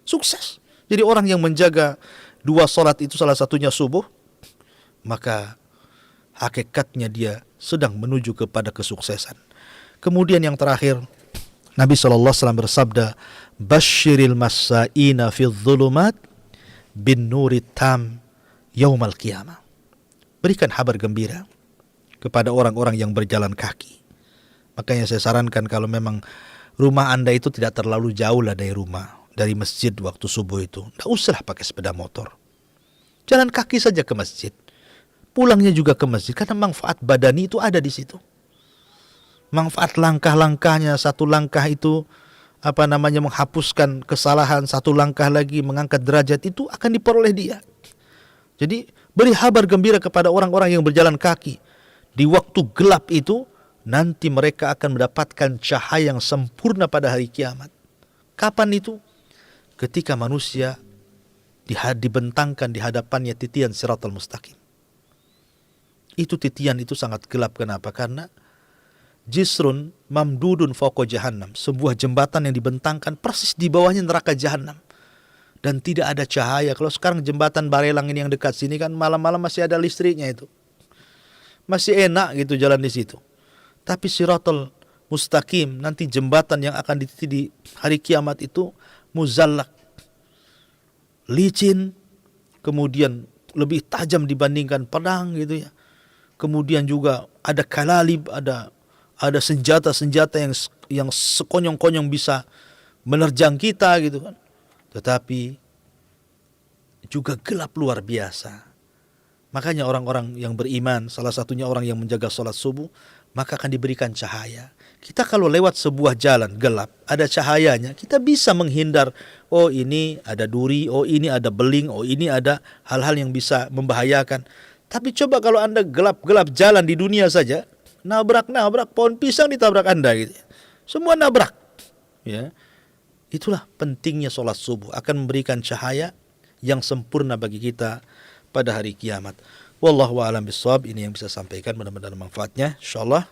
Sukses. Jadi orang yang menjaga 2 salat itu, salah satunya subuh, maka hakikatnya dia sedang menuju kepada kesuksesan. Kemudian yang terakhir, Nabi SAW bersabda, Basyiril masa'ina fi dhulumat bin nuri tam yaumal qiyamah. Berikan kabar gembira kepada orang-orang yang berjalan kaki. Makanya saya sarankan kalau memang rumah Anda itu tidak terlalu jauh lah dari masjid waktu subuh itu, tidak usah pakai sepeda motor. Jalan kaki saja ke masjid. Pulangnya juga ke masjid, karena manfaat badani itu ada di situ. Manfaat langkah-langkahnya, 1 langkah itu menghapuskan kesalahan, 1 langkah lagi mengangkat derajat, itu akan diperoleh dia. Jadi beri kabar gembira kepada orang-orang yang berjalan kaki. Di waktu gelap itu nanti mereka akan mendapatkan cahaya yang sempurna pada hari kiamat. Kapan itu? Ketika manusia dibentangkan di hadapannya titian siratal mustaqim. Itu titian itu sangat gelap. Kenapa? Karena jisrun mamdudun fawqa jahannam, sebuah jembatan yang dibentangkan persis di bawahnya neraka jahannam, dan tidak ada cahaya. Kalau sekarang jembatan Barelang ini yang dekat sini kan malam-malam masih ada listriknya, itu masih enak gitu jalan di situ. Tapi siratal mustaqim, nanti jembatan yang akan dititi di hari kiamat itu muzallak, licin, kemudian lebih tajam dibandingkan pedang gitu ya. Kemudian juga ada kalalib, ada senjata-senjata yang sekonyong-konyong bisa menerjang kita gitu kan. Tetapi juga gelap luar biasa. Makanya orang-orang yang beriman, salah satunya orang yang menjaga sholat subuh, maka akan diberikan cahaya. Kita kalau lewat sebuah jalan gelap, ada cahayanya, kita bisa menghindar. Oh ini ada duri, oh ini ada beling, oh ini ada hal-hal yang bisa membahayakan. Tapi coba kalau Anda gelap-gelap jalan di dunia saja, nabrak pohon pisang ditabrak Anda gitu. Semua nabrak. Ya. Itulah pentingnya sholat subuh, akan memberikan cahaya yang sempurna bagi kita pada hari kiamat. Wallahu a'lam bishawab. Ini yang bisa sampaikan, mudah-mudahan manfaatnya insyaallah.